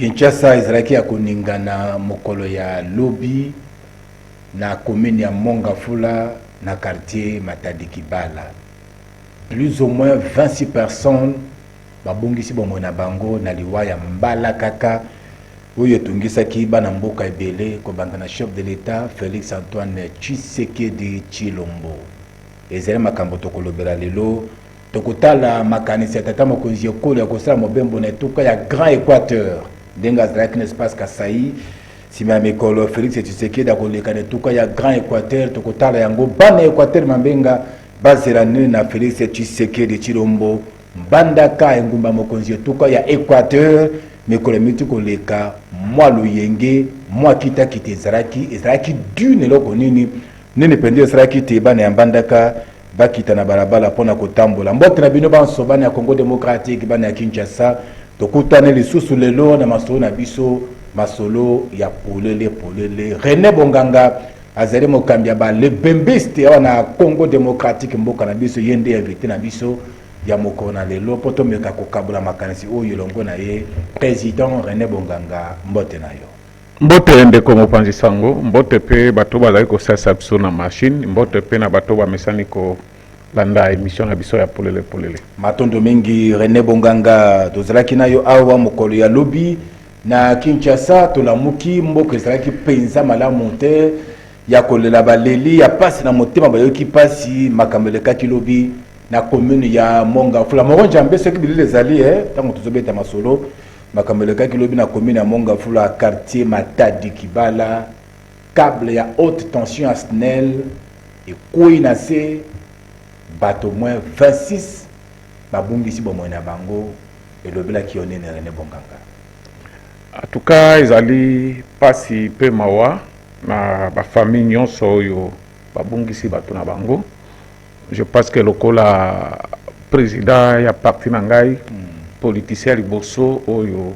Kinshasa ezalaki ya koningana mokolo ya lobi na commune ya Mongafula na quartier Matadi Kibala. Plus ou moins 26 personnes babungisi bomona bango na liwa ya mbala kaka oyo tungisaki bana mboka ebele kobanga na chef de l'État Félix Antoine Tshisekedi Tshilombo. Ezele makambo tokolobela lelo tokotala makanisi ya tata mokonzi ekolo ya kosala mobembo na etuka ya Grand Équateur denga zalaki na espace Kasai sima mikolo Félix Tshisekedi akoleka na etuka ya Grand Équateur tokotala yango bana Équateur mambenga bazela nini na Félix Tshisekedi Tshilombo mbandaka engumba mokonzi etuka ya Équateur mikolo miti koleka mwa luyenge mwa kita kite ezalaki dune loko nini pende ezalaki te bana ya mbandaka bakita na balabala pona kotambola mbote na bino banso bana ya Congo démocratique bana ya Kinshasa tokutane lisusu lelo na masolo na biso masolo ya polele René Bonganga azali mokambi ya ba lebembiste wana Congo démocratique mboka na biso yende invité na biso ya mokona lelo poto meka kokabula makanisi oyo longo na ye président René Bonganga mbote na yo mbote ndeko mopanzi sango mbote pe bato bazali kosasa biso na machine mbote pe na bato bamesani ko landa émission na biso ya polele matondo mingi René Bonganga tozalaki nayo awa mokolo ya lobi na Kinshasa tolamuki mboka ezalaki penza malamu te ya kolela baleli ya pasi na motema bayoki pasi makambelekaki lobi na commune ya Mongafula moronja mbese kibili ezali tango tozobeta masolo makambelekaki lobi na commune ya Mongafula quartier Matadi Kibala câble ya haute tension à SNEL et koinase bato moins 26 babungisi bomona bango elobela ki onene René Bonganga. En tout cas ezali pasi pe mawa na ba famille nyonso oyo babungisi bato na bango. Je pense que lokola président ya parti na ngai politicien liboso oyo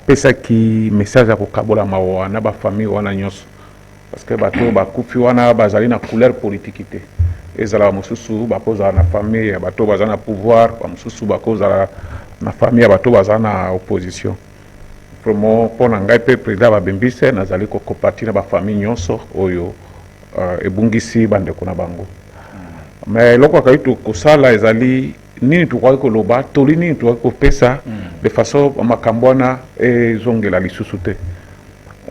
pesa ki message ya kokabola mawa na ba famille wana nyonso parce que bato bakufi wana bazali na couleur politique te ezala mosusu bakoza na famille ya bato bazana na pouvoir ba mosusu bakoza na famille ya bato bazana na opposition promo pona ngai pe président babembise nazali ko compartir na ba famille nyonso oyo ebungisi bandeko na bango mais loko kaitu kosala ezali nini tukwa ko loba toli nini tukwa ko pesa de façon makambona ezongela lisusu te.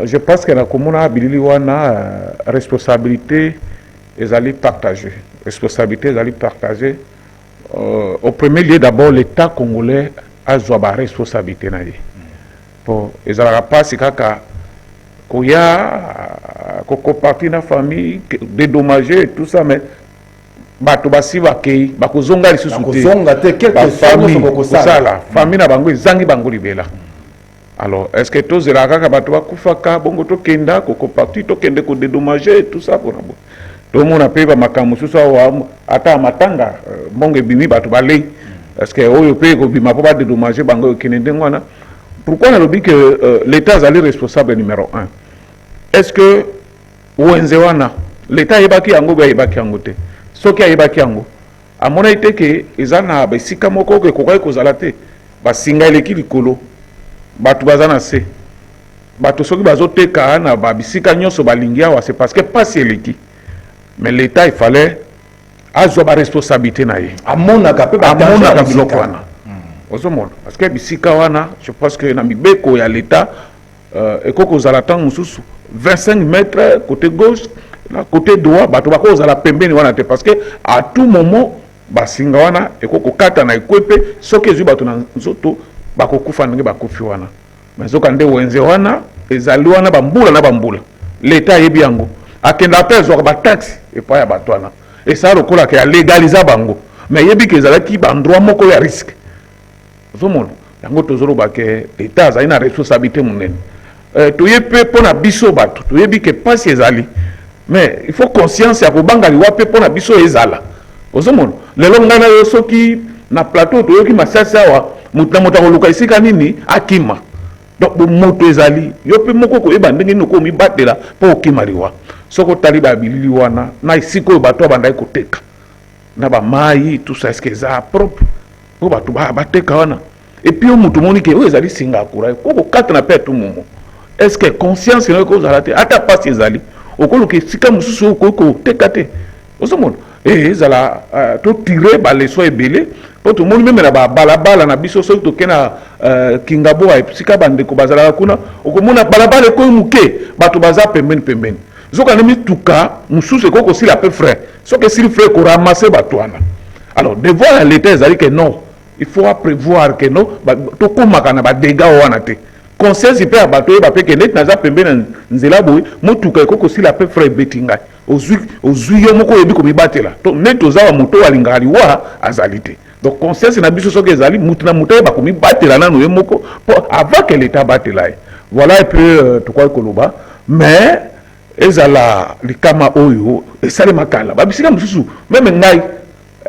Je pense que la commune bilili wana responsabilité ezali partagée. Responsabilité ezali partagée. Au premier lieu d'abord l'État congolais a zwa responsabilité na ye. Pour ezala pas kaka koya koko parti na famille dédommagé tout ça mais bato basi bakei bakozonga lisusu te kozonga te quelque chose kosala famille na bango ezangi bango libela. Alors est-ce que tous les kaka bato bakufaka bongo to kenda koko parti to kende ko dédommager tout ça pour nabo to mona pe ba makamu susu wa ata matanga bongo bimi bato balei est-ce que oyo pe ko bima po ba dédommager bango kende ngwana. Pourquoi on a dit que l'État est responsable numéro 1? Est-ce que Wenzewana l'État yebaki yango ba yebaki yango te soki ayebaki yango amona ite ke ezana ba sika moko ke kokai kozala te ba singa eleki likolo bato bazana se bato soki bazoteka na ba bisika nyonso balingi awa c'est parce que pas eleki mais l'État il fallait azwa ba responsabilité na ye amona ka pe ba biloko wana ozomona parce que bisika wana je pense que na mibeko ya l'État ekoko zala tant mususu 25 mètres côté gauche la côté droit bato bako zala pembeni wana te parce que à tout moment basinga wana ekoko kata na ekwepe soki ezwi bato na nzoto bako kufa ndenge bakufi wana mais zoka nde wenze wana ezali wana bambula na bambula l'État yebi yango akenda pe zo ba taxe et pas ya bato wana et ça lokola ke ya légaliser bango mais yebi ke ezalaki ba endroit moko ya risque zomona yango tozoloba ke l'État azali na responsabilité monene toyepe pona biso bato toyebi ke pasi ezali mais il faut conscience ya kobanga liwa pe pona biso ezala ozomona lelo ngana yo soki na plateau toyoki masasi awa mutu na moto akoluka esika nini akima donc moto ezali yo pe moko koyeba ndenge nini okomibatela mpo okima liwa soki otali babilili wana na esika oyo bato abandaki koteka na bamai tout ça eske eza propre po bato bateka wana et puis on moni que o ezali singa kura ko kata na pe tout momo est-ce que conscience ne ko zala te ata pas ezali okolo ke sika mususu ko tekate osomona ezala to tirer ba leçon ebele po to moni même na ba balabala na biso so to kena kingabo sika bande ko bazala kuna okomona balabala ko muke bato baza pembeni zoka nemi tuka mususu ko si la peu frère so que si le frère ko ramasser bato wana alors devoir l'état ezali que non il faut prévoir que non to komaka na ba dégâts wana te conscience peut abato ba pe que net na za pembeni nzela boy mutuka ko si la peu frère betinga ozui yo moko yebi ko mibatela to net ozawa moto walinga liwa azalite donc conscience na biso soki ezali mutu na mutu ba ko mibatela nanu ye moko avant que l'état batela voilà un peu to kwa koloba mais ezala likama oyo esale makala babisika mususu même ngai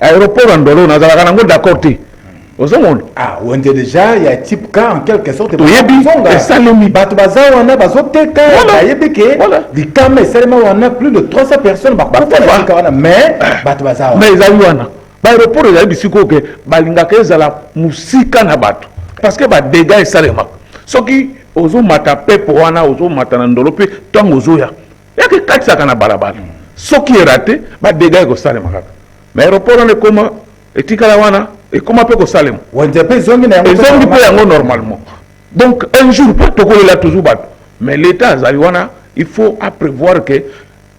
aéroport andolo na zala kanango d'accord te ozomona on est déjà il y a type cas en quelque sorte to yebi esalemi bato baza wana bazoteka yebi ke likama esalema wana plus de 300 personnes bakufa wana mais bato baza wana mais ezali wana aéroport ezali bisiko ke balingaka ezala musika na bato parce que ba dégâts esalema soki ozomata pepo wana ozomata na ndolo pe tango ozoya yake katisaka na balabala soki erate ba dégâts ekosalema kaka mais aéroport wana ekoma etikala wana ekoma pe kosalema ezongi pe yango normalement donc un jour pas tokolela toujours bato mais l'état azali wana il faut prévoir que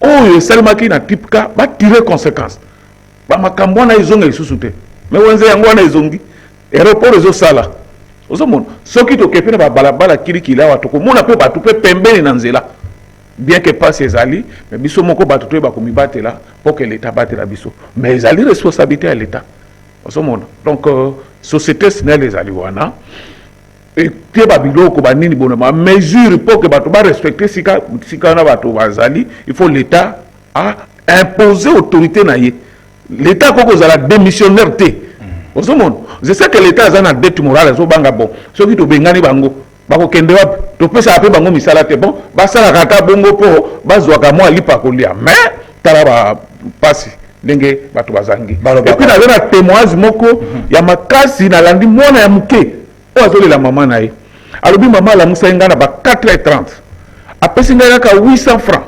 oyo esalemaki na type ka batirer conséquence bamakambo wana ezonga lisusu te mais wenze yango wana ezongi aéroport ezosala ozomona soki tokepe na babalabala kilikili awa tokomona mpe bato mpe pembeni na nzela bien que passe ezali mais biso moko bato toyeba komibatela mpo ke l'état batela biso mais ezali responsabilité ya l'état ozomona donc société sinele ezali wana etie babiloko banini bona ba mesure mpo ke bato barespecte sika wana bato bazali il faut l'état a imposer autorité na ye l'état koko ozala démissionnaire te ozomona je sais que l'état aza na dette morale azobanga bon soki tobengani bango bakokende wapi topesaka mpe bango misala te bon basalaka ata bongo mpo bazwaka mwa lipa kolia mais tala bapasi ndenge bato bazangi epuis naza na témoignage moko ya makasi nalandi mwana ya moke oyo azolela mama na ye alobi mama alamusai ngai na ba 4h30 apesi ngai kaka 800 francs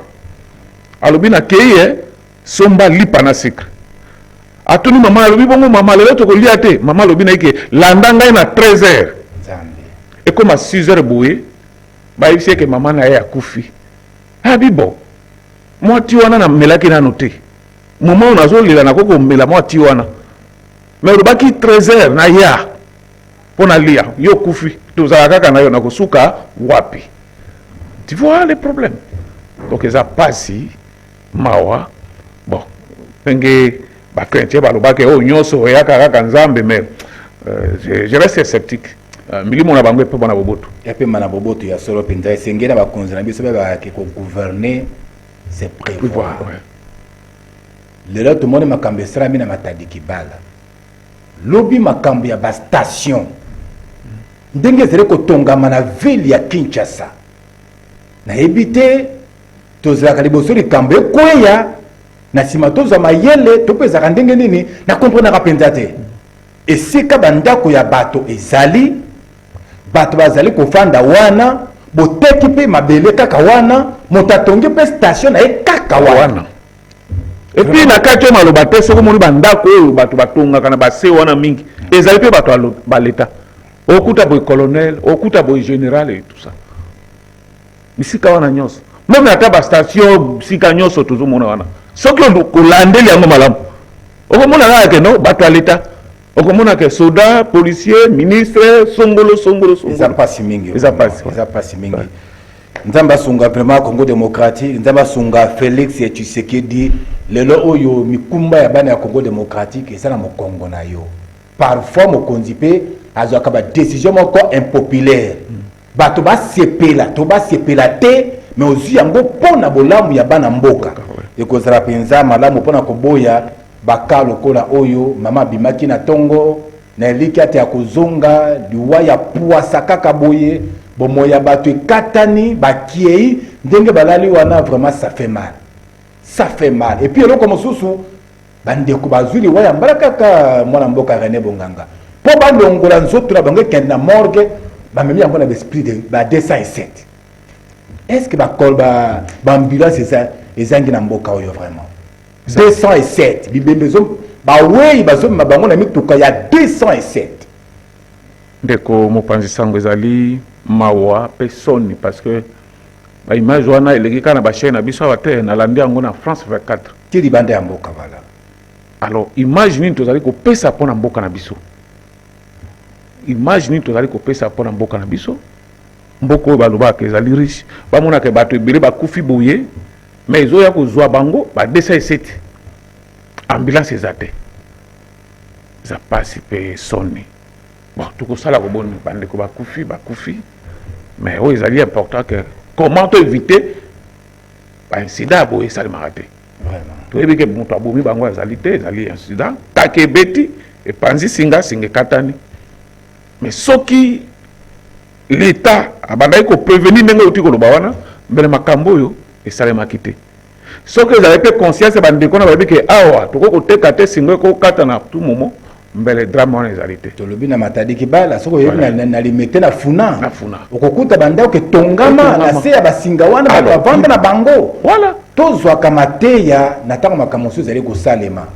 alobi nakei ye somba lipa na sucre atuni mama alobi bongo mama lelo tokolia te mama alobi na ye ke landa ngai na 13h ekoma 6h boye bayebisi eke mama na ye akufi abi bon mwa ti wana namelaki nano te moma oyo nazolela nakoki komela mwa ti wana mais olobaki 13h na ya mpo nalia yo okufi tozala kaka na yo nakosuka wapi tu vois le problème donc eza pasi mawa bon ndenge bakrentie balobaki oyo nyonso eyaka kaka nzambe mais je reste sceptique milimo na bango epe bona boboto epema na boboto ya solo mpenza esengeli na bakonzi na biso babaki kogouverner c'est prévoir lelo tomoni makambo esalami na Matadi Kibala lobi makambo ya bastation ndenge ezali kotongama na ville ya Kinshasa nayebi te tozalaka liboso likambo ekweya na nsima tozwa mayele to mpe ezalaka ndenge nini na komprenaka mpenza te esika bandako ya bato ezali bato bazali kofanda wana boteki mpe mabele kaka wana moto atongi mpe station na ye kaka wana epuis na kati oyo maloba te soki omoni bandako oyo bato batongaka na base wana mingi ezali mpe bato baleta okuta boye colonel okuta boye général et tout ça bisika wana nyonso meme ata bastation bisika nyonso tozomona wana soki kolandeli yango malamu okomona kaka ke no bato ya leta okomona ke soda policier ministre songolo eza pasi mingi eza pasi mingi nzambe asunga vraiment Congo démocratique nzambe asunga Félix Tshisekedi lelo oyo mikumba ya bana ya Congo démocratique eza na mokongo na yo parfois mokonzi mpe azwaka ba décision moko impopulaire bato basepela te mais ozwi yango mpona bolamu ya bana mboka ekozala mpenza malamu mpona koboya baka lokola oyo mama abimaki na tongo na eliki ate ya kozonga liwa ya puasa kaka boye bomo ya bato ekatani bakiei ndenge balali wana vraiment ça fait mal et puis eloko mosusu bandeko bazwi liwa ya mbala kaka mwana mboka René Bonganga pour ba longola nzoto na bango kende na morgue ba memi yango na l'esprit de ba 207. Est-ce que ba kol ba ambulance ezangi na mboka oyo vraiment 207 bibembezo ba wei bazo mabango na mituka ya 207. Ndeko mopanzi sango ezali mawa personne parce que ba image wana eleki kana ba chaîne na biso awate na landi yango na France 24 ti libanda ya mboka voilà. Alors image nini tozali kopesa pona mboka na biso, image nini tozali kopesa pona mboka na biso, mboka oyo balobaka ezali riche bamonaka bato ebele bakufi boye mais ezoya kozwa bango ba 207 ambulance eza te eza pasi mpe soni. Bon tokosala koboni bandeko bakufi mais oyo ezali important que comment to éviter baincident boye esalemaka te. Toyebi ke moto abomi bango ezali te ezali incident kaka ebeti epanzi singa ekatani. Mais soki l'État abandaki koprévenir ndenge oti koloba wana mbele makambo oyo esalemaki te. Soki ezali mpe conscience bandeko na bayebi ke awa tokoki koteka te singa ekokata na tout moment mbele drame wana ezali te. Tolobi na Matadi Kibala soki oyebi na limete na funa okokuta bandako ke tongama na se ya basinga wana bavanda na bango. Voilà. Tozwaka mateya na ntango makambo mosusu ezali kosalema.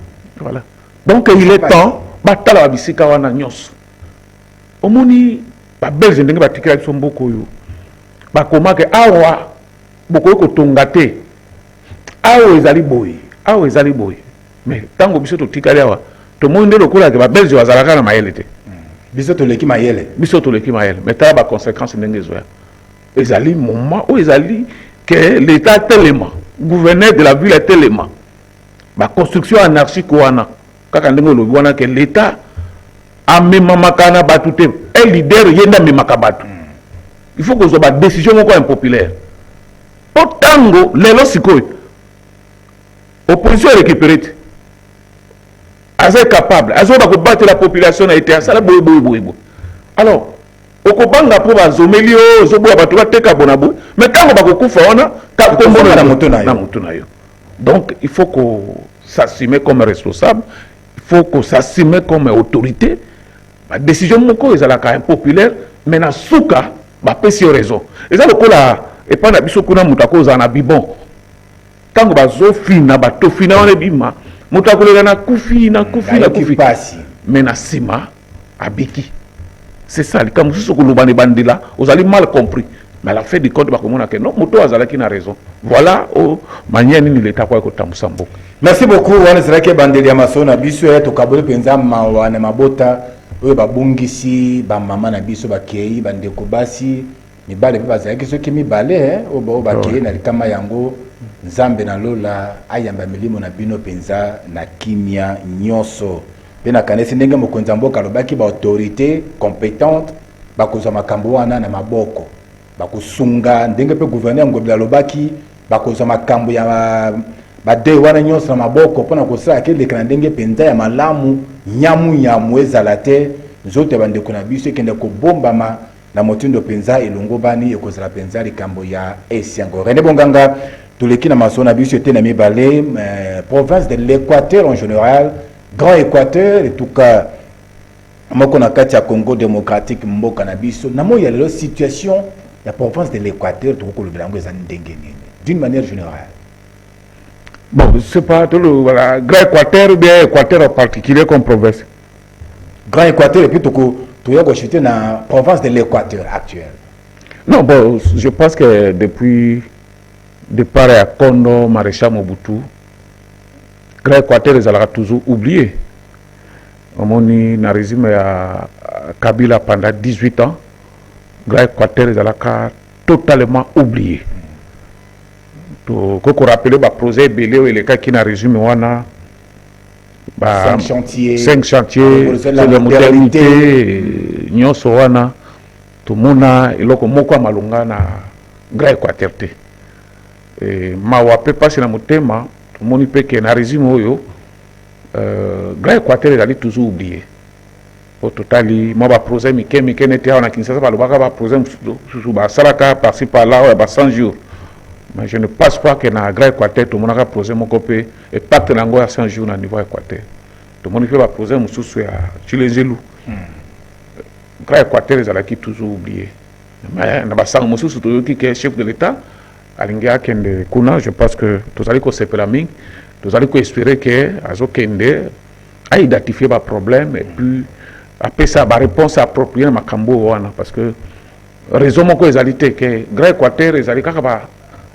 Voilà. Donc il est temps batala babisika wana nyonso. Omoni babelge ndenge batikela biso mboka oyo bakomake awa bokoki kotonga te awa ezali boye mais ntango biso totikali awa tomoni nde lokolake babelge bazalaka na mayele te. Biso toleki mayele mais tala baconséquence ndenge ezoya ezali moment oyo ezali que l'état telema gouverneur de la ville est telema baconstruction anarchique wana kaka ndenge olobi wana ke l'état amemamaka na bato te un leader yenda amemaka bato. Il faut kozwa ba décision moko impopulaire po tango lelo sikoyo opposition récupérée te aza capable azoba kobattre la population na été asala boye. Alors okobanga po bazomeli o ozoboya bato bateka bona boye mais tango bakokufa wana kakombona na moto na yo. Donc il faut qu'on s'assume comme responsable, il faut qu'on s'assume comme autorité. La décision moko ezalaka impopulaire mais na suka bapesi raison. Eza lokola epa na biso kuna mutu akoza na bibon tango bazofina batofina wana bima mutu akolela na kufi mais na sima abiki. C'est ça likambo susu koloba ne bandila ozali mal compris mais à la fin du compte bakomona ke non mutu azalaki na raison. Voilà manière nini l'état kwa kotambusa mboka. Merci beaucoup wana zalaki bandeli ya masona biso ya tokabole penza mawana mabota oyo babungisi ba mama na biso bakei bandeko basi mibale pe bazalaki soki mibale oyo bakei na likama yango nzambe na lola ayamba milimo na bino penza na kimia nyonso pe na kanesi ndenge mokonzi mboka lobaki ba autorité compétente bakozwa makambo wana na maboko bakosunga ndenge pe gouverneur ngobila lobaki bakozwa makambo ya bade wana nyonso na maboko pona kosala ke lekana ndenge penza ya malamu nyamu ezala te nzoto bandeko na biso ekende kobombama na motindo penza elongo bani ekozala penza likambo ya esiango. René Bonganga toleki na maso na biso ete na mibale province de l'Équateur en général, Grand Équateur et tout cas moko na kati ya Congo démocratique mboka na biso na mo ya la situation ya province de l'Équateur tokolobela ngo eza ndenge nini d'une manière générale. Bon, c'est pas tout le voilà, Grand Équateur ou bien Équateur en particulier comme province. Grand Équateur et puis tu as acheté dans la province de l'Équateur actuelle. Non, bon, je pense que depuis départ à Kondo, Maréchal Mobutu, Grand Équateur les a toujours oublié. On a un régime à Kabila pendant 18 ans. Grand Équateur les a totalement oublié. Quand on rappelle le projet Belé et les cas qui n'a résumé wana 5 chantiers la modernité nyonso wana tout mona eloko moko malunga na Grand Équateur te mawa pe passer na motema tout moni pe que na résumé oyo Grand Équateur ezali toujours oublié au totali moi ba projet mike nete wana Kinshasa balobaka ba projet sous ba salaka par-ci par-là ba 100 jours. Mais je ne pense pas que dans le Grand Équateur, tout le monde a posé mon copé et pas que dans 100 jours au niveau Équateur. Tout le monde fait poser mon sous à Chilezelou. Grand Équateur ezalaki toujours oublié. Mais na basango mosusu toyoki ke chef de l'État alingi akende kuna, je pense que tozali kosepela mingi, tozali koespérer ke azokende aidentifier baproblème et puis apesa baréponse appropriée na makambo wana, parce que raison moko ezali te ke Grand Équateur ezali kaka ba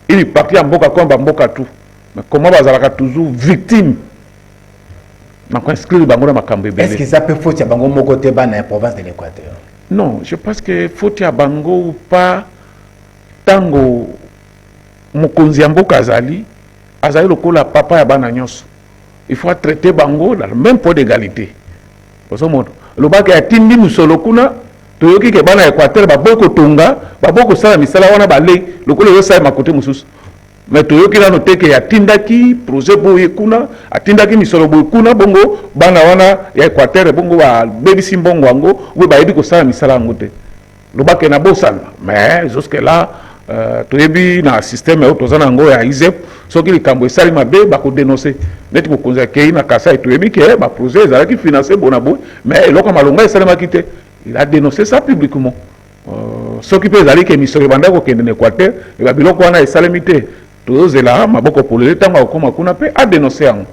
ili parti ya mboka comme bamboka tout, mais comment bazalaka toujours victime na koinscrire bango na makambo ebele. Est-ce que ça peut faute ya bango moko te bana ya province de l'Équateur? Non, je pense que faute ya bango ou pas tango mokonzi ya mboka azali lokola papa ya bana nyonso. Il faut traiter bango dans le même point d'égalité. Pour ce monde, le bac ya tindi musolo kuna toyoki ke bana Équateur baboko tonga baboko sala misala wana balé lokola yo sa makote mususu. Mais toyoki na noteke ya tindaki projet boye kuna atindaki misolo boye kuna bongo bana wana ya Équateur bongo ba bebisi mbongo wango we ba yebi ko sala misala ngote. Le bac na bosana mais jusque là toyebi na système ya tozana ngo ya ISEP soki likambo esali mabe bako dénoncer neti bokonzi ya kei na Kasai toyebi ke ba projet ezalaki financé bona boye mais eloko malonga esalemaki te. Il a dénoncé ça publiquement. Ce qui peut aller que misolo banda ko kende na Équateur e ba biloko wana esalemi te. Tous là maboko polele tanga ko makuna pe a dénoncé en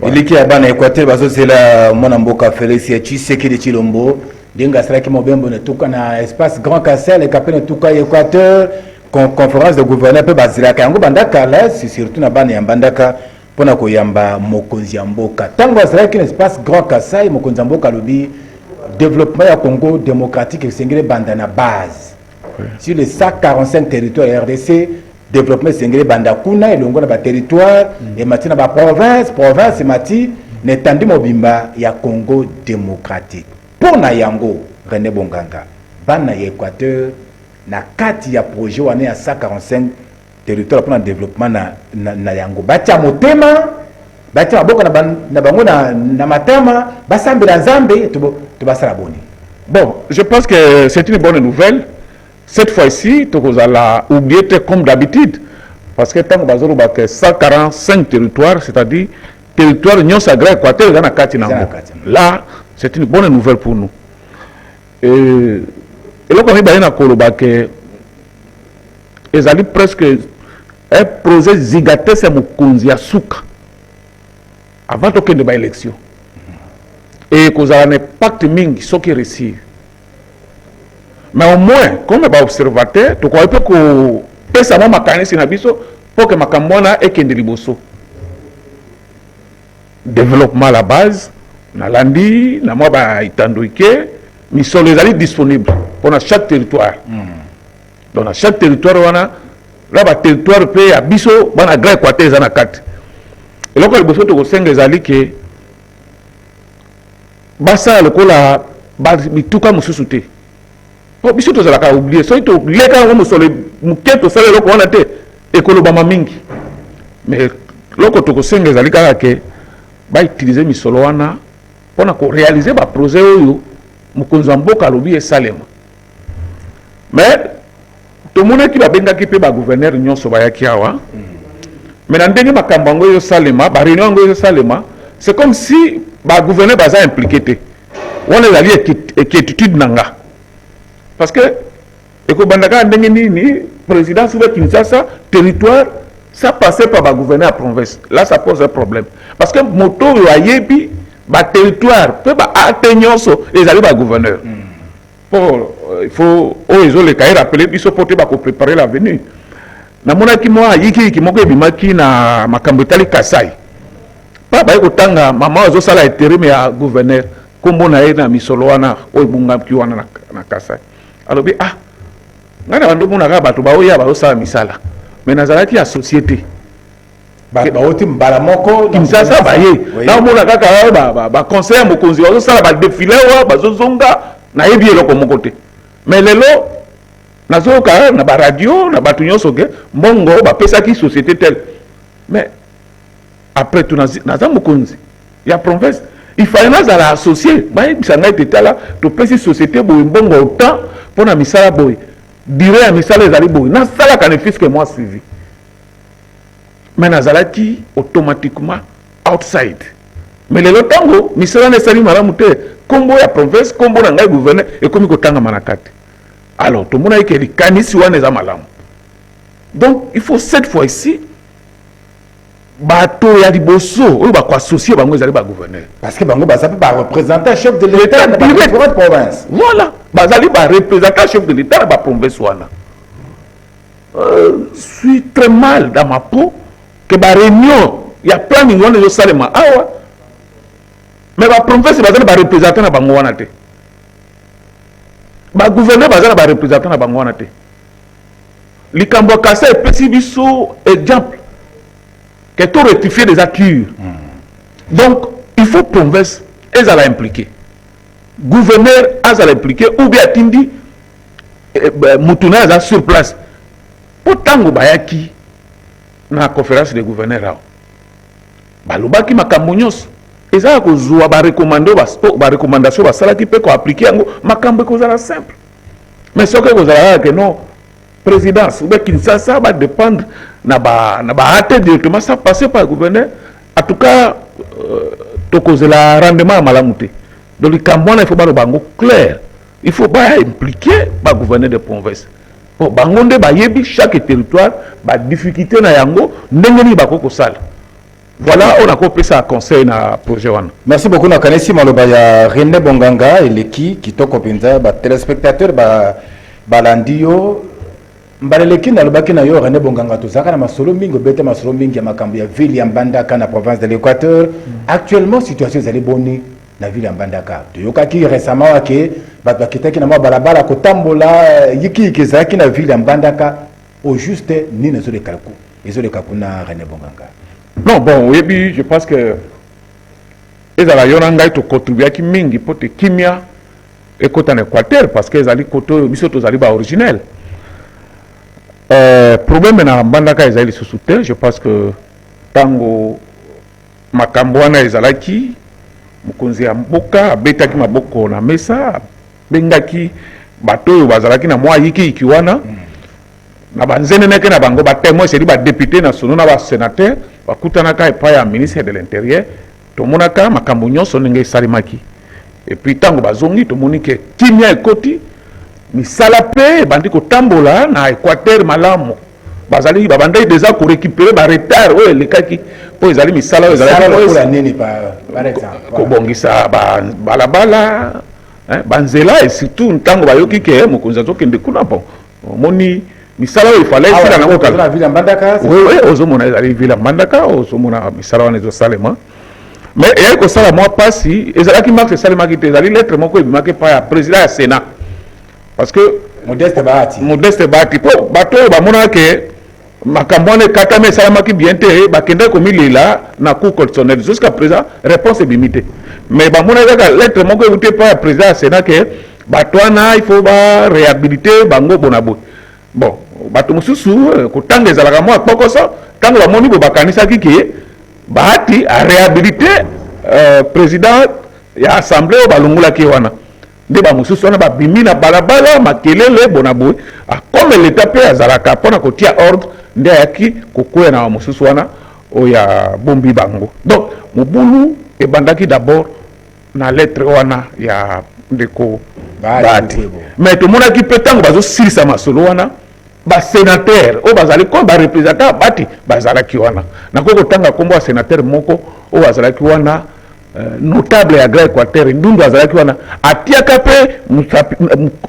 iliki ya bana Équateur bazo sela mona mboka Félix ya Tshisekedi Tshilombo dinga saraki mobembo na tuka na espace Grand Kasai le kapena tuka Équateur conférence de gouverneur pe bazilaka yango bandaka là surtout na bana ya bandaka pona ko yamba mokonzi ya mboka tango saraki na espace Grand Kasai mokonzi ya mboka lobi développement ya Congo démocratique sengele banda na base sur les 145 territoires RDC. Développement sengele banda kuna elongo na ba territoire et matina ba province et mati netandi mobimba ya Congo démocratique pona yango René Bonganga bana ya Équateur na kati ya projet wana ya 145 territoire pour le développement na yango batia motema batia maboko na bango na matama basambela nzambe to basala boni. Bon, je pense que c'est une bonne nouvelle. Cette fois-ci, tu vas oublier comme d'habitude. Parce que tant que tu 145 territoires, c'est-à-dire territoire Union Sagrée Équateur, là, c'est une bonne nouvelle pour nous. Et là, quand on a dit ils allaient presque un projet zigaté, c'est Mokonzi à Souka. Avant de l'élection. Et qu'on a un impact mingi, ce qui réussit. Mais au moins, comme observateur, tu crois que pesa mama kanisi na biso pour que makambona ekende liboso. Développement à la base, na landi, na moi ba itandoike, misolo ezali disponible pour chaque territoire. Donc chaque territoire wana là ba territoire pe ya biso bana Grand Équateur ezana kati. Et là ko liboso to ko senga ezali ke basa lokola ba bituka mususu te. Biso tozalaka oublier so to leka ngo musolo muketo sala loko wana te ekoloba mamingi mais loko to ko senga ezali kaka ke ba utiliser misolo wana pona ko réaliser ba projet oyo mokonzi wa mboka lobi esalema mais to mona ki ba benga ki pe ba gouverneur nyonso ba yaki awa mais na ndenge makambo ngo yo salema ba réunion ngo yo salema c'est comme si ba gouverneur baza impliqué te wana ezali étude nanga. Parce que, le président souverain Kinshasa, territoire, ça passait par le gouverneur à province. Là, ça pose un problème. Parce que moto yoayebi, le territoire, peut atteindre les alliés du gouverneur. Il faut, ils ont les cahiers rappelés, ils sont portés pour préparer l'avenir. Na mona ki moi yiki ki moko ebimaki na makambetali Kasai. Pas ba ko tanga mama ozo sala intérim ya gouverneur kombo na na misolo wana oyibunga ki wana na Kasai. Alors bien ngana bandu mona ka bato ba oya ba osala misala mais nazalaki ya société ba oti mbala moko Kinshasa ba ye na mona kaka ba conseiller mokonzi ozo sala ba défilé wa bazozonga na yebi eloko moko te mais lelo nazoka na ba radio na bato nyonso ke mbongo ba pesa ki société telle mais après tout naza mokonzi ya province il fallait nazala associé ba bisanga etala to pesa société bo mbongo autant pour na misala boy dire ya misala ezali boy na sala bénéfice que moi suivi mais nazalaki automatiquement outside mais lelo tango misala na sali malamu te combo ya province combo na ngai gouverneur ekomi kotanga manakate. Alors tout le monde a dit kanisi wana eza malamu. Donc il faut cette fois ici bato ya liboso oyo ba ko associer bango ezali ba gouverneur parce que bango bazapi ba représentant chef de l'état de la province. Voilà, bazali ba représentant chef de l'état de la province wana. Je suis très mal dans ma peau que ba réunion il y a plein de monde de salema awa mais ba province bazali ba représentant na bango wana te. Ba gouverneur bazali ba représentant na bango wana te. Likambo kasa epesi biso exemple que tout rectifier des actures. Donc il faut province elles à impliquer. Gouverneur à impliquer ou bien atindi mutuna à sur place. Pourtant bayaki na conférence des gouverneurs. Balobaki makambo nyonso eza kozwa ba recommandation basala ki pe ko appliquer yango makambo kozala simple. Mais ce que vous avez que non présidence ou bien Kinshasa va dépendre na ba hâte directement ça passer par le gouverneur. En tout cas to kozela rendement malamuté. Donc le Cameroun il faut ba bango clair. Il faut pas impliquer ba gouverneur de province. Pour bango nde ba yebi chaque territoire ba difficulté na yango ndenge ni ba ko sala. Voilà, on a compris ça conseil na projet one. Merci beaucoup na kanesi maloba ya René Bonganga et l'équipe qui toko penza ba téléspectateurs ba landio mbaleleki na lobaki na yo René Bonganga tozaka na masolo mingi bete masolo mingi ya makambo ya ville ya Mbandaka na province de l'Équateur. Actuellement situation ezali boni na ville ya Mbandaka. Toyokaki récemment ke bato bakitaki na balabala kotambola yiki kezaki na ville ya Mbandaka au juste ni na zole kalku. Ezole kakuna René Bonganga. Non, bon, oui, je pense que les Alayonanga to contribuer qui mingi pour te kimia et côté en Équateur parce que les ali koto bisoto zali ba originel. Problème na Mbandaka ezali sous soutien, je pense que tango makambo wana ezalaki mukonzi ya mboka abetaki maboko na mesa bengaki bato bazalaki na mwa yiki ikiwana na banzene neke na bango ba témoin c'est ba député nationaux na ba sénateur bakutanaka epai ya ministre de l'intérieur tomonaka makambo nyonso ndenge esalemaki et puis tango bazongi tomoni ke kimia ekoti misala pe bandi kotambola na Équateur malamu bazali babandai déjà ko récupérer ba retard oyo elekaki po ezali misala oyo ezali nini par exemple ko bongisa balabala banzela et surtout ntango bayoki ke mokonzi azokende kuna bon moni misala il fallait sila na kokala la ville ya Mbandaka oui ozomona ezali ville ya Mbandaka ozomona misala wana ezosalema mais eyali kosala mwa pasi ezalaki max esalemaki te ezali lettre moko ebimaki pa ya président ya Sénat parce que Modeste Bahati po bato oyo bamonaka ke makambo wana ekatami esalemaki bien te bakendaki komilela na cour constitutionnelle jusqu'à présent réponse ebimi te mais bamonaka kaka lettre moko euti pa ya président ya Sénat ke bato wana il faut ba réhabiliter bango bona boye bon bato mosusu kotanga ezalaka mwa kpokoso ntango bamoni bo bakanisaki ke Bahati a réhabilité président ya assemblée oyo balongolaki wana nde bamosusu wana babimi na balabala makelele bona boye comme l'état mpe azalaka mpona kotia ordre nde ayaki kokwea na bamosusu wana oyo ya bombi bango donc mobulu ebandaki d'abord na lettre wana ya ndeko Bahati mais tomonaki mpe ntango bazosilisa masolo wana ba sénateur o bazali ko ba représentant Bahati bazalaki wana nakoko tanga kombo ya sénateur moko o bazalaki wana notable ya Grand Équateur ndundu azalaki wana atiaka pe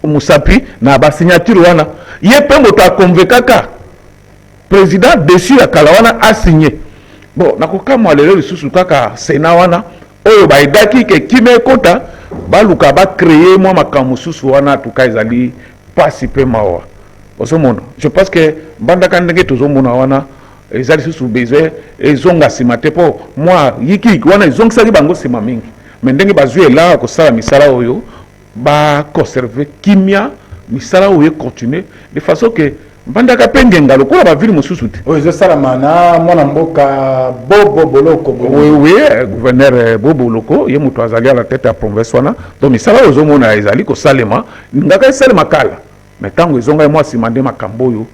musapi na ba signature wana ye pe moto a convaincaka président dessus ya kala wana a signé bon nakokamwa lelo lisusu kaka Sénat wana oyo ba idaki ke kime kota baluka ba créer mwa makambo susu wana tuka ezali pasi pe mawa. Je pense que Mbandaka ndenge tozomona wana ezali susu besoin ezonga sima te po moi yiki wana ezongisaki bango sima mingi mais ndenge bazwi ela kosala misala oyo ba conserver kimia misala oyo continuer de façon que Mbandaka pe ngenga lokola ba ville mosusu te oyo ezosala mana mwana mboka Bobo Boloko oui gouverneur Bobo Boloko ye moto azali à la tête ya province wana donc misala oyo ozomona ezali kosalema ngaka esalema kala mais tango ezonga moi sima nde makambo oyo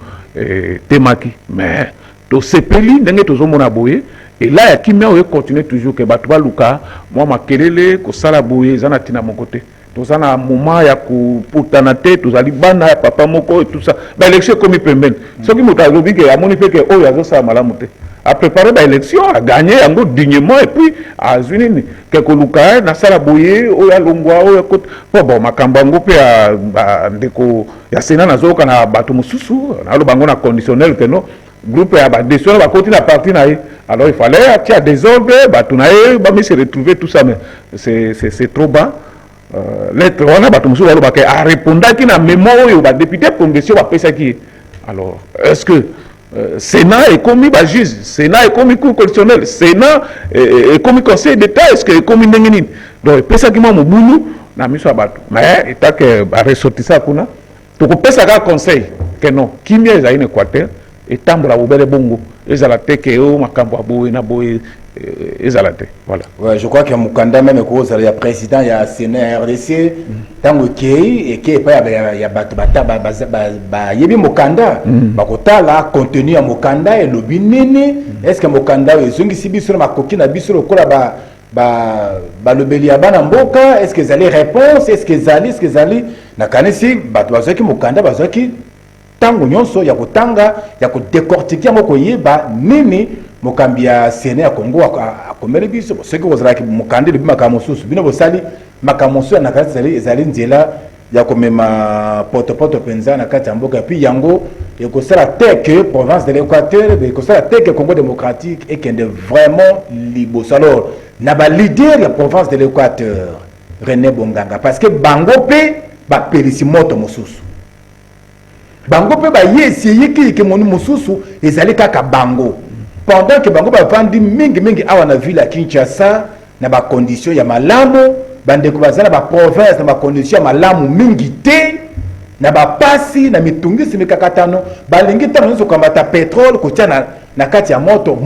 temaki mais to sepeli ndenge tozomona boye Et là, il y a qui m'a continué toujours que Batouba Luka, moi, ma kelele, ko salabouye, zana tina mon côté. Tout ça, na moment, il y a pour tanate, tout ça, bana, papa moko et tout ça. Bah, élection comme il peut même. Ce qui m'a dit que, à mon effet, que, oh, il y a ça, malamoute. À préparer l'élection, à gagner, à go dignement, et puis, à zunini, quelques Luka, na salabouye, oh, il y a longwa, oh, il y a côte. Bon, ma kambango, puis, à, ndeko, il y a sénat, na zo, kana, batou moussoussou, na lo bango, na conditionnel, que non. Groupe à décision va continuer à partir alors il fallait qu'il y a des ordres mais se retrouver tout ça mais c'est trop bas l'être on a à répondre qui na mémoire au député congressien va penser qui alors est-ce que Sénat est commis juge Sénat est commis cour constitutionnelle Sénat est commis conseil d'état est-ce que est commis n'engini donc penser qui m'a mon boulot na miso abatu mais état que ressortissant kuna to ko penser ka conseil que non qui mieux za une Équateur et tambola bobele bongo ezalate ke o makambo aboye na boye ezalate voilà. Ouais, je crois que Mukanda même ko il y a président il y a Sénat RDC tango kei et ke pa il y a bata ba yebi Mukanda bakota la contenu ya Mukanda et lobi nini est-ce que Mukanda ezongi sibiso na makoki na biso lokola ba lobeli ya bana mboka est-ce que zali réponse est-ce que zali na kanisi bato bazaki Mukanda bazaki tango nyonso ya kotanga ya ko décortiquer moko yeba nini mokambi ya Sénat ya Congo akomeli biso ce que vous avez mokandi depuis makamosusu bino bosali makamosu na kati ezali nzela ya komema poto penza na kati ya mboka puis yango et que ça la tête que province de l'Équateur et que ça la tête que Congo démocratique et qu'il est vraiment liboso alors na ba leader la province de l'Équateur René Bonganga parce que bango pe ba pelisi moto mosusu bango pe ba essayer que moni mosusu ezali kaka bango pendant que bango ba vandi mingi awa na ville ya Kinshasa na ba condition ya malamu bande ko bazana ba province na ba condition ya malamu mingi te na ba pasi na mitungisi mikakatano balingi tano nzo kamata pétrole ko tia na kati ya moto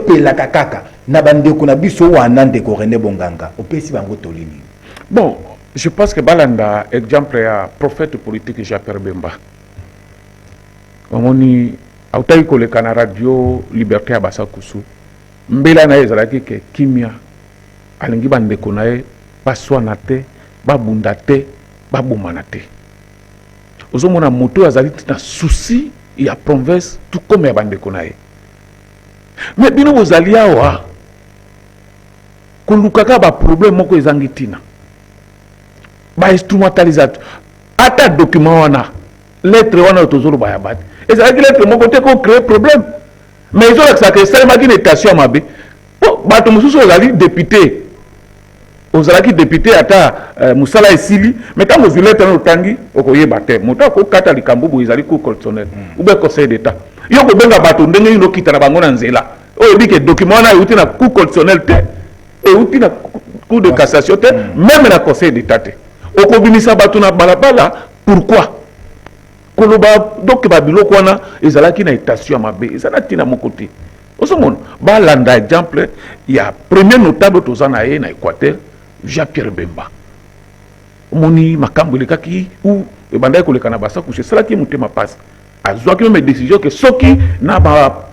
pela kaka na bande ko na biso wana ndeko René Bonganga opesi bango tolini. Bon, je pense que balanda exemple ya prophète politique Jean-Pierre Bemba omoni autaki koleka na radio Liberté ya Basakusu mbela na ezalaki ke kimia alingi bandeko na ye baswana te babunda te babomana te ozomona moto azali na souci ya province tout comme ya bandeko na ye mais bino bozali awa kolukaka baproblème moko ezangi tina bainstrumentalisateur ata document wana lettre wana tozoloba ya bati ezalaki lettre moko te ko créer problème mais ezolakisa ke esalemaki na étation mabe po bato mosusu ozali député ozalaki député ata mosala esili mais ntango ozwi lettre wana otangi okoyeba te moto akokata likambo boye ezali cour constitutionnelle ou bien conseil d'état yo kobenga bato ndenge nini okita na bango na nzela oyebi ke document wana euti na cour constitutionnelle te euti na cour de cassation te même na conseil d'état te okobimisa bato na balabala pourquoi koloba donc babiloko wana ezalaki na étation mabe ezalaki na moko te osomona balanda exemple ya premier notable tozana ye na Équateur Jean-Pierre Bemba omoni makambo elekaki ou ebandaki koleka na Basakusu esalaki motema pasi azwaki meme décision ke soki na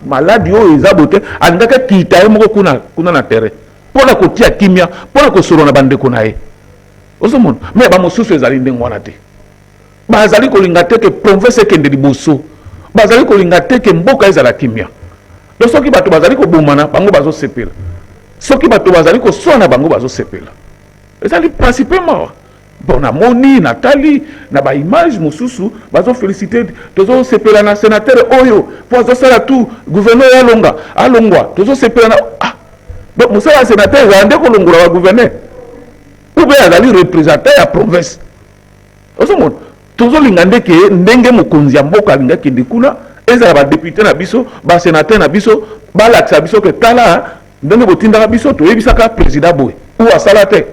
maladi oyo eza bote alingaki kita ye moko kuna na terrain mpona kotia kimia mpona kosolo na bandeko na ye osomona me bamosusu ezali ndenge wana te bazali kolinga te ke province ekende liboso bazali kolinga te ke mboka ezala kimia donc soki bato bazali kobomana bango bazosepela soki bato bazali koswana bango bazosepela ezali principalement bon namoni natali na baimage mosusu bazofélicité tozosepela na sénateur oyo po azosala tout gouverneur alongwa tozosepela na donc mosala ya sénateur ezala nde kolongola ba gouverneur ou bien azali représentant ya province osomona tozolinga ndeke ndenge mokonzi ya mboka alingaki kende kuna ezala badepute na biso basénateur na biso balakisa biso ke tala ndenge botindaka biso toyebisaka président boye ou asala te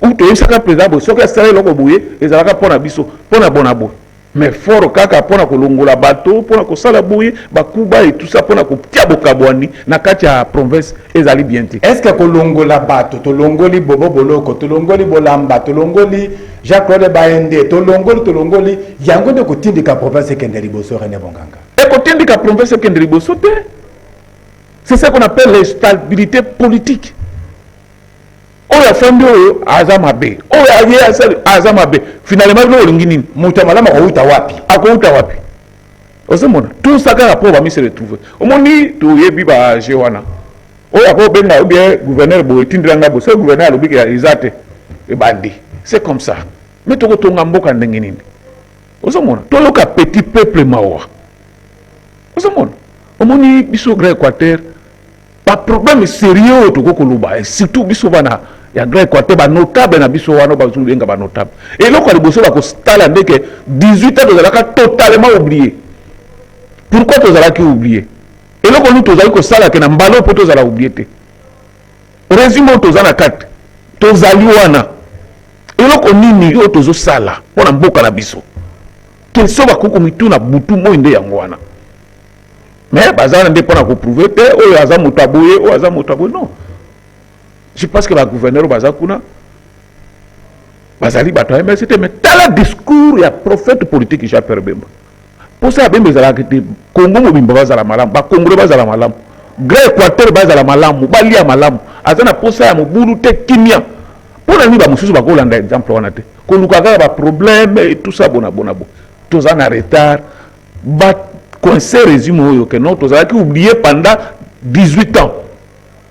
ou toyebisaka président boye soki asala eloko boye ezalaka mpona biso mpona bona boye mais fort kaka mpona kolongola bato mpona kosala boye bakuba et tout ça mpona kotia bokabwani na kati ya province ezali bien te. Est-ce que kolongola bato tolongoli Bobo Boloko tolongoli Bolamba tolongoli Jacques-Claude Baende tolongoli yango nde kotindika province ekende liboso René Bonganga ekotindika province ekende liboso te C'est ce qu'on appelle la stabilité politique. Oya fandi oyo azama be. Oya aye azama be. Finalement lo lingini muta malama ko wapi. Ako wapi. Osemona tout ça ka rapport va mi se retrouver. Omoni to yebi ba jewana. Oya ko benga ou bien gouverneur bo tindranga bo. Ce gouverneur lobi ke izate e bandi. C'est comme ça. Mais to ko tonga mboka ndenge nini. Osemona to loka petit peuple mawa. Osemona omoni biso Grand Équateur pas problème sérieux to ko koluba et surtout biso bana ya Grand Équateur ba notable na biso wana ba zulenga ba notable et loko liboso ba ko stala ndeke 18 ans tozalaka totalement oublié. Pourquoi tozalaki oublié? Et loko nous tozali ko sala ke na mbalo po tozala oublié te. Résumé tozana 4 tozali wana et loko nini yo tozo sala pona mboka na biso ke so ba ko mituna butu mo inde yango wana. Mais bazana nde pona ko prouver te o aza motaboye o aza motaboye non. Je pense que le gouverneur bazakuna bazali bato mais c'était mais tel discours ya prophète politique Jean Pierre Bemba. Pour ça Bemba zala kiti Congo mobimba bazala malamu ba Congo bazala malamu Grand Équateur bazala malamu balia malamu azana posa ya mobulu te kimia pour na ni ba mususu ba ko landa exemple wana te ko lukaka ba problème et tout ça bona bon tous en retard ba coincé résumé que non tous qui oublié pendant 18 ans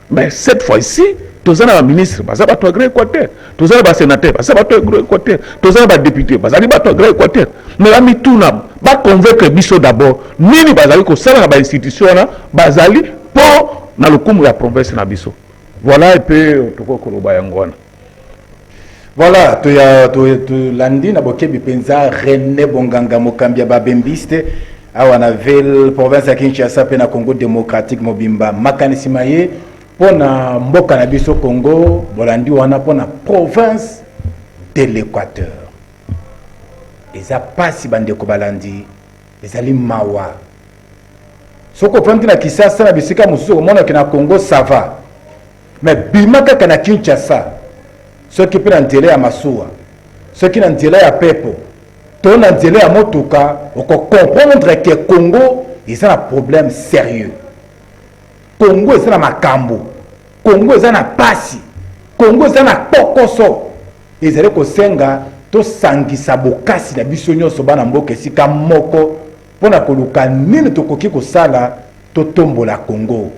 mais cette fois-ci tous en ministre baza ba to Grand Équateur tous en ba sénateur baza ba to Grand Équateur tous en ba député baza ba to Grand Équateur mais la mituna ba convaincre biso d'abord nini bazali ko sala na ba institution na bazali pour na lokumu ya province na biso voilà et puis to ko koloba yango wana. Voilà, tu landi na bokebi penza René Bonganga Mokambia Babembiste awa na ville province ya Kinshasa pe na Congo démocratique mobimba makanisi maye pona mboka na biso Congo bolandi wana pona province de l'Équateur. Eza pasi bande ko balandi ezali mawa. Soko prendre na Kisasa na bisika mususu mona ke na Congo ça va. Mais bimaka kana Kinshasa ceux qui prennent nzela ya masuwa ceux qui na nzela ya pepo to na nzela ya motuka oko comprendre que Congo ils ont un problème sérieux. Congo ils ont makambo Congo ils ont na pasi Congo ils ont na pokoso ezali ko senga to sangisa bokasi na biso nyonso bana mboka esika moko pona koluka nini tokoki kosala to tombola Congo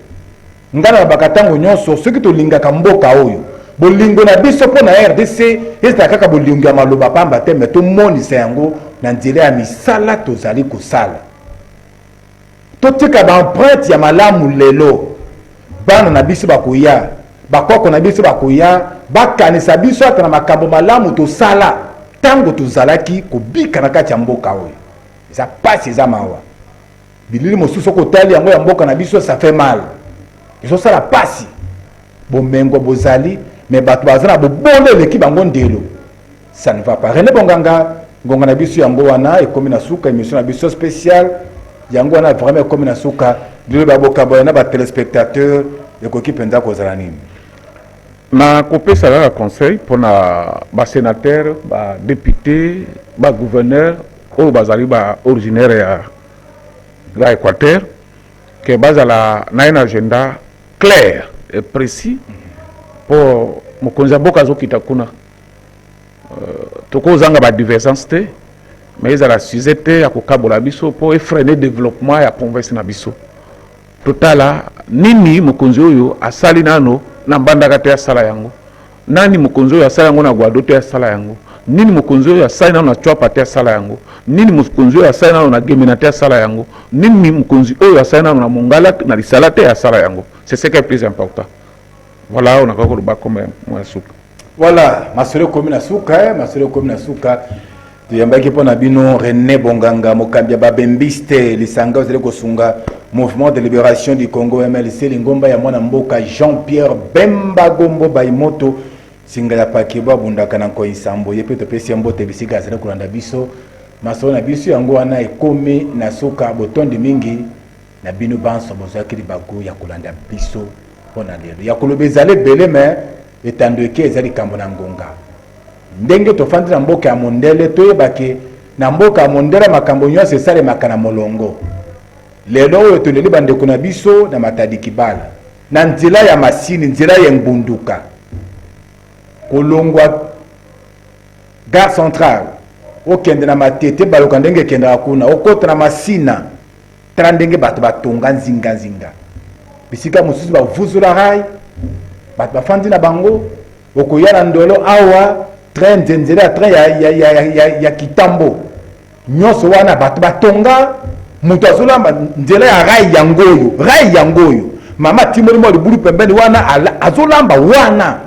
ngana bakatango nyonso ceux qui to lingaka mboka oyo bolingo na biso pona RDC ezaka kaka bolingo ya maloba pamba te mais to monisa yango na nzela ya misala tozali kosala to tika ba empreinte ya malamu lelo bana na biso bakoya bakoko na biso bakoya bakanisa biso ata na makambo malamu tosala tango tozalaki kobika na kati ya mboka oyo eza pasi eza mawa bilili mosusu kotali yango ya mboka na biso ça fait mal ezosala pasi bomengo bozali mais bato bazana bobole leki bango ndelo ça ne va pas. René Bonganga ngonga na biso yango wana ekomi na suka émission na biso spéciale yango wana vraiment ekomi na suka bililo baboka boyana ba téléspectateurs ekoki penza kozala nini na kopesa la conseil pour na ba sénateur ba député ba gouverneur ou bazali ba originaire ya la Équateur que bazala na un agenda clair et précis pour mokonza boka zokita kuna toko zanga ba divergence te mais ils la suzette ya kokabola biso pour freiner développement ya province na biso totala nini mokonzi oyo asali nano na mbandaka te asala yango nani mokonzi oyo asala yango na Guado te asala yango nini mokonzi oyo asali nano na Chwapa te asala yango nini mokonzi oyo asali nano na Gemena te asala yango nini mokonzi oyo asali nano na Mongala na Lisala te asala yango. C'est ce qui est plus important. Voilà, on a encore le bas comme moi souka. Voilà, masolo comme na souka, masolo comme na souka. Tuyambaki pona bino René Bonganga Mokambia Babembiste lisanga zele kosunga Mouvement de Libération du Congo MLC lingomba ya mwana mboka Jean-Pierre Bemba Gombo Baimoto singa ya pakiba bundaka na ko isambo yepe to pesi mbote bisika zele kulanda biso masolo na biso yango wana ekome na souka botonde mingi na bino banso bozaki libago ya kulanda biso pona lelo ya kolobezale belé mais etandoke ezali kambo na ngonga ndenge tofandi na mboka ya mondele toyebake na mboka ya mondele makambo nyonso esale makana molongo lelo oyo toleli bandeko na biso na Matadi Kibala na nzela ya masini, nzela ya ngbunduka kolongwa gare centrale okende na Matete baloka ndenge kendaka kuna okota na Masina tala ndenge bato batonga nzinga bisika mosusu bavuzula rai bato bafandi na bango okoya na ndolo awa train nzenzele ya train ya Kitambo nyonso wana bato batonga mutu azolamba nzela ya rai yangoyo mama timoli mo libulu pembeni wana azolamba wana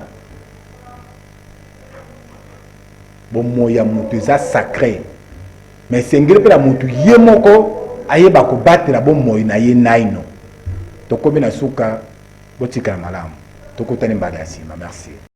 bomo ya mutu eza sacré mais sengeli pe la mutu ye moko ayeba kobatela bomoyi na ye naino tokomi na suka botika malamu tokotani mbala ya nsima merci.